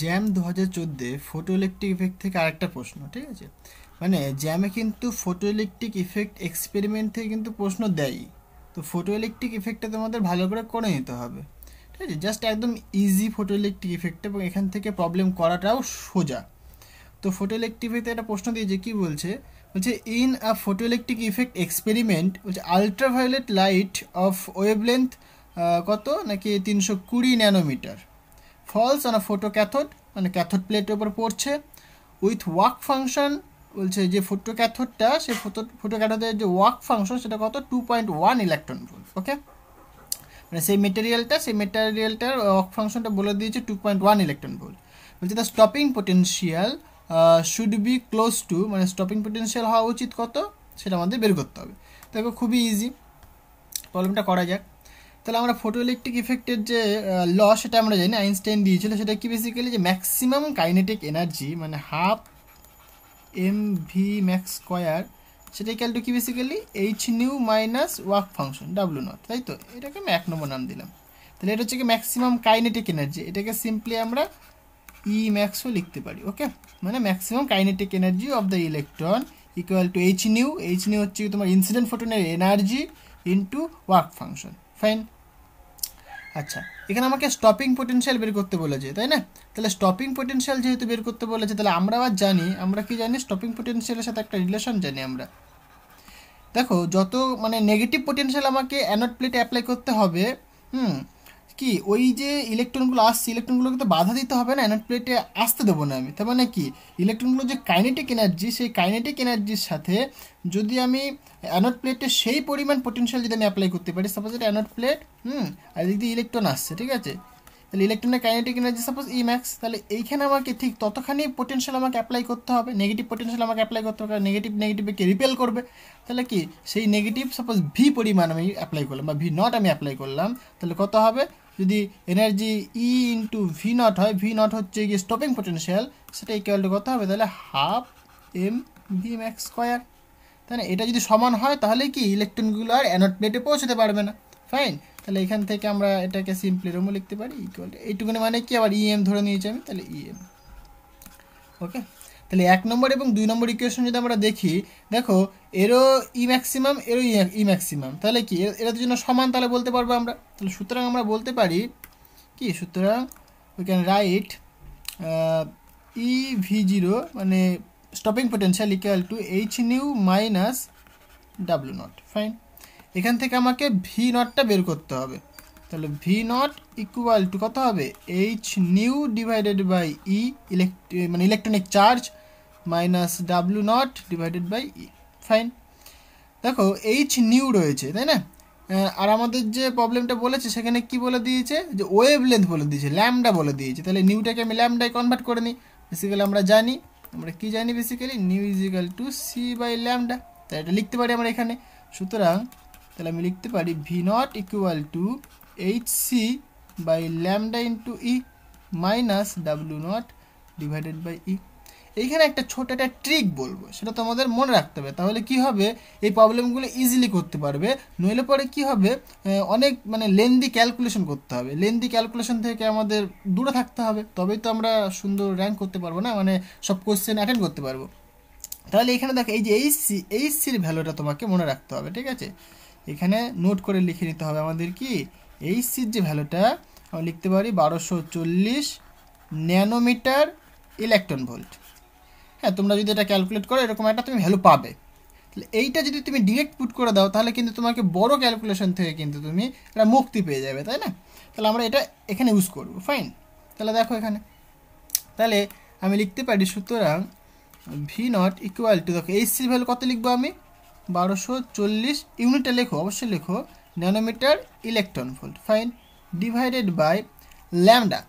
Jam 2014 photo electric effect থেকে আরেকটা প্রশ্ন, ঠিক আছে। মানে জ্যামে কিন্তু ফটো ইলেকট্রিক ইফেক্ট এক্সপেরিমেন্ট থেকে কিন্তু প্রশ্ন দেয়। তো ফটো ইলেকট্রিক ইফেক্টটা তোমাদের ভালো করে নিতে হবে, ঠিক আছে। জাস্ট একদম ইজি ফটো ইলেকট্রিক ইফেক্ট, এবং এখান থেকে প্রবলেম করাটাও সোজা। তো ফটো ইলেকট্রিক ইফেক্টে একটা প্রশ্ন দিয়েছে, কি বলছে, বলছে in a photoelectric effect experiment বলছে আলট্রাভায়োলেট লাইট অফ ওয়েভলেন্থ কত নাকি 320 nanometre falls on a photocathode, মানে ক্যাথোড প্লেটের উপর পড়ছে উইথ ওয়ার্ক ফাংশন। বলছে যে ফটো ক্যাথোডটা, সে ফটো ক্যাথোডের যে ওয়ার্ক ফাংশন সেটা কত 2.1 ইলেকট্রন ভোল্ট। ওকে, মানে সেই মেটেরিয়ালটার ওয়ার্ক ফাংশনটা বলে দিয়েছে 2.1 ইলেকট্রন ভোল্ট। বলছে the stopping potential should be close two, মানে স্টপিং পোটেনশিয়াল হওয়া উচিত কত সেটা আমাদের বের করতে হবে। দেখো খুবই ইজি, প্রবলেমটা করা যাক। তাহলে আমরা ফটো ইলেকট্রিক ইফেক্টের যে ল সেটা আমরা জানি, আইনস্টাইন দিয়েছিল। সেটা কি বেসিক্যালি যে ম্যাক্সিমাম কাইনেটিক এনার্জি মানে half m v max square, সেটা ইকুয়াল টু কি basically h nu minus work function ডাব্লু নট, তাই তো। এটাকে আমি 1 নম্বর নাম দিলাম। তাহলে এটা হচ্ছে কি ম্যাক্সিমাম কাইনেটিক এনার্জি, এটাকে সিম্পলি আমরা ই ম্যাক্সও লিখতে পারি। ওকে, মানে maximum kinetic energy of the electron equal to H nu হচ্ছে তোমার ইনসিডেন্ট ফোটনের energy into work function. Fine. আচ্ছা, এখানে আমাকে স্টপিং পোটেনশিয়াল বের করতে বলেছে, তাই না। তাহলে স্টপিং পোটেনশিয়াল যেহেতু বের করতে বলেছে, তাহলে আমরা আবার জানি, আমরা কি জানি, স্টপিং পোটেনশিয়ালের সাথে একটা রিলেশন জানি আমরা। দেখো যত মানে নেগেটিভ পোটেনশিয়াল আমাকে অ্যানোড প্লেটে অ্যাপ্লাই করতে হবে, কি ওই যে ইলেকট্রনগুলো আসছে, ইলেকট্রনগুলোকে তো বাধা দিতে হবে না, অ্যানোড প্লেটে আসতে দেবো না আমি। তার মানে কি ইলেকট্রনগুলো যে কাইনেটিক এনার্জি, সেই কাইনেটিক এনার্জির সাথে যদি আমি অ্যানোড প্লেটে সেই পরিমাণ পোটেনশিয়াল যদি আমি অ্যাপ্লাই করতে পারি, সাপোজ এটা অ্যানোড প্লেট, আর এদিক দিয়ে ইলেকট্রন আসছে, ঠিক আছে। তাহলে ইলেকট্রনের কাইনেটিক এনার্জি সাপোজ ই ম্যাক্স, তাহলে এইখানে আমাকে ঠিক ততখানি পোটেনশিয়াল আমাকে অ্যাপ্লাই করতে হবে, নেগেটিভ পোটেনশিয়াল আমাকে অ্যাপ্লাই করতে হবে, কারণ নেগেটিভকে রিপেল করবে। তাহলে কি সেই নেগেটিভ সাপোজ ভি পরিমাণ আমি অ্যাপ্লাই করলাম বা ভি নট আমি অ্যাপ্লাই করলাম, তাহলে কত হবে, যদি energy e into v naught হয়, ভি নট হচ্ছে গিয়ে স্টপিং পোটেনশিয়াল, সেটা ইকুয়াল টু কত হবে, তাহলে half m v max square. তাই না, এটা যদি সমান হয় তাহলে কি ইলেকট্রনগুলো আর অ্যানোড প্লেটে পৌঁছতে পারবে না। ফাইন। তাহলে এখান থেকে আমরা এটাকে সিম্পলি রোমও লিখতে পারি ইকুয়াল এইটুকুনি, মানে কি আবার ইএম ধরে নিয়েছি আমি, তাহলে ইএম। ওকে, তাহলে 1 নম্বর এবং 2 নম্বর ইকুয়েশন যদি আমরা দেখি, দেখো এরও ই ম্যাক্সিমাম এরও ই ম্যাক্সিমাম, তাহলে কি এরা দুজন্য সমান, তাহলে বলতে পারবো আমরা। তাহলে সুতরাং আমরা বলতে পারি কি, সুতরাং we can write E V zero মানে stopping potential equal to H nu minus W naught. Fine. এখান থেকে আমাকে ভি নটটা বের করতে হবে। তাহলে ভি নট ইকুয়াল টু কত হবে, h nu divided by e মানে electronic charge minus W naught divided by e. Fine. দেখো এইচ নিউ রয়েছে, তাই না। আর আমাদের যে প্রবলেমটা বলেছে সেখানে কি বলে দিয়েছে, যে ওয়েভ লেন্থ বলে দিয়েছে, ল্যামডা বলে দিয়েছে। তাহলে নিউটাকে আমি ল্যামডায় কনভার্ট করে নিই। বেসিক্যালি আমরা জানি, আমরা কি জানি basically, nu is equal to c by lambda. তাই এটা লিখতে পারি আমরা এখানে। সুতরাং তাহলে আমি লিখতে পারি V naught equal to H C by lambda into E minus W naught divided by E. এইখানে একটা ছোট একটা ট্রিক বলবো, সেটা তোমাদের মনে রাখতে হবে, তাহলে কি হবে এই প্রবলেমগুলো ইজিলি করতে পারবে। নইলে পরে কি হবে, অনেক মানে লেন্দি ক্যালকুলেশন করতে হবে, লেন্দি ক্যালকুলেশন থেকে আমাদের দূরে থাকতে হবে, তবেই তো আমরা সুন্দর র্যাঙ্ক করতে পারবো না, মানে সব কোশ্চেন অ্যাটেন্ড করতে পারবো। তাহলে এখানে দেখো এই যে এইচসির ভ্যালুটা তোমাকে মনে রাখতে হবে, ঠিক আছে। এখানে নোট করে লিখে নিতে হবে আমাদের কি এইচসির যে ভ্যালুটা আমরা লিখতে পারি 1240 ন্যানোমিটার ইলেকট্রন ভোল্ট। হ্যাঁ, তোমরা যদি এটা ক্যালকুলেট করো এরকম একটা তুমি ভ্যালু পাবে। তাহলে এইটা যদি তুমি ডিরেক্ট পুট করে দাও তাহলে কিন্তু তোমাকে বড় ক্যালকুলেশন থেকে কিন্তু তুমি এটা মুক্তি পেয়ে যাবে, তাই না। তাহলে আমরা এটা এখানে ইউজ করবো। ফাইন। তাহলে দেখো এখানে, তাহলে আমি লিখতে পারি সুতরাং ভি নট ইকুয়াল টু, দেখো এইচসির ভ্যালু কত লিখবো আমি, 1240, ইউনিটটা লেখো অবশ্যই লেখো, nanometre electron volt. Fine. Divided by lambda,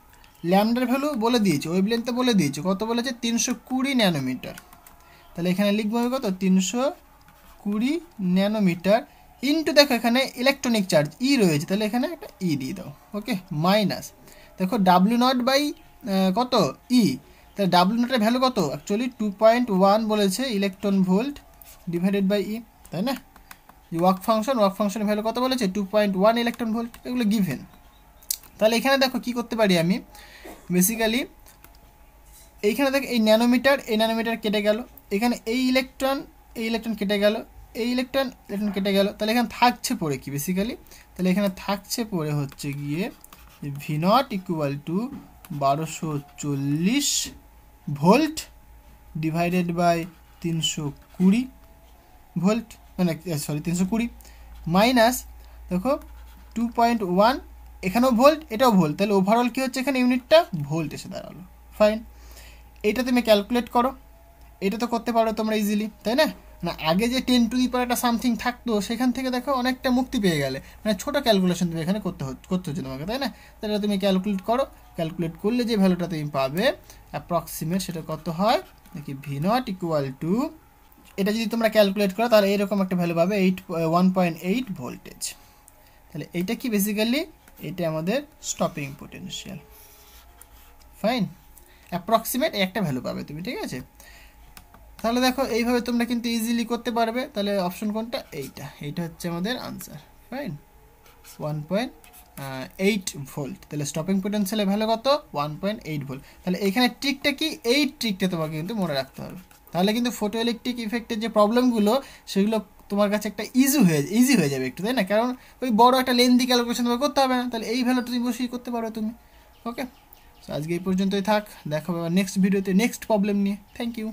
ল্যামডার ভ্যালু বলে দিয়েছে, ওয়েভলেন্থটা বলে দিয়েছে, কত বলেছে 320 ন্যানোমিটার। তাহলে এখানে লিখবো আমি কত 320 ন্যানোমিটার ইন্টু, দেখো এখানে ইলেকট্রনিক চার্জ ই রয়েছে, তাহলে এখানে একটা ই দিয়ে দাও। ওকে, মাইনাস দেখো ডাব্লিউ নট বাই কত ই, তাহলে ডাব্লিউ নটের ভ্যালু কত, অ্যাকচুয়ালি 2.1 বলেছে ইলেকট্রন ভোল্ট ডিভাইডেড বাই ই, তাই না। ওয়ার্ক ফাংশনের ভ্যালু কত বলেছে 2.1 ইলেকট্রন ভোল্ট, এগুলো গিভেন। তাহলে এখানে দেখো কি করতে পারি আমি, বেসিক্যালি এইখানে দেখ এই ন্যানোমিটার কেটে গেল, এখানে এই ইলেকট্রন কেটে গেল, এই ইলেকট্রন কেটে গেল, তাহলে এখানে থাকছে পড়ে কি বেসিক্যালি, তাহলে এখানে থাকছে পড়ে হচ্ছে গিয়ে v naught equal to 1240 volt divided by 320 volt, মানে সরি 320 মাইনাস দেখো 2.1, এখানেও ভোল্ট এটাও ভোল্ট, তাহলে ওভারঅল কী হচ্ছে এখানে ইউনিটটা ভোল্ট এসে দাঁড়ালো। ফাইন, এইটা তুমি ক্যালকুলেট করো, এটা তো করতে পারো তোমরা ইজিলি, তাই না? না আগে যে 10 টু দি পাওয়ার একটা সামথিং থাকতো সেখান থেকে দেখো অনেকটা মুক্তি পেয়ে গেলে, মানে ছোটো ক্যালকুলেশন তুমি এখানে করতে হচ্ছে তোমাকে, তাই না? তাহলে তুমি ক্যালকুলেট করো, ক্যালকুলেট করলে যে ভ্যালুটা তুমি পাবে অ্যাপ্রক্সিমেট সেটা কত হয় দেখি, ভি নট ইকুয়াল টু, এটা যদি তোমরা ক্যালকুলেট করো তাহলে এরকম একটা ভ্যালু পাবে 1.8 ভোল্টেজ। তাহলে এইটা কি বেসিক্যালি, এটা আমাদের স্টপিং পোটেনশিয়াল। ফাইন, অ্যাপ্রক্সিমেট একটা ভ্যালু পাবে তুমি, ঠিক আছে? তাহলে দেখো এইভাবে তোমরা কিন্তু ইজিলি করতে পারবে। তাহলে অপশন কোনটা, এইটা হচ্ছে আমাদের আনসার। ফাইন, 1.8 ভোল্ট, তাহলে স্টপিং পোটেনশিয়ালের ভ্যালু কত, 1.8 ভোল্ট। তাহলে এখানে ট্রিকটা কি, এই ট্রিকটা তোমাকে কিন্তু মনে রাখতে হবে, তাহলে কিন্তু ফটো ইলেকট্রিক ইফেক্টের যে প্রবলেমগুলো সেগুলো তোমার কাছে একটা ইজি হয়ে যাবে একটু, তাই না? কারণ ওই বড় একটা লেন্দি ক্যালকুলেশন তোমাকে করতে হবে না, তাহলে এই ভ্যালুটা তুমি বসেই করতে পারো তুমি। ওকে, আজকে এই পর্যন্তই থাক, দেখা হবে নেক্সট ভিডিওতে নেক্সট প্রবলেম নিয়ে। Thank you.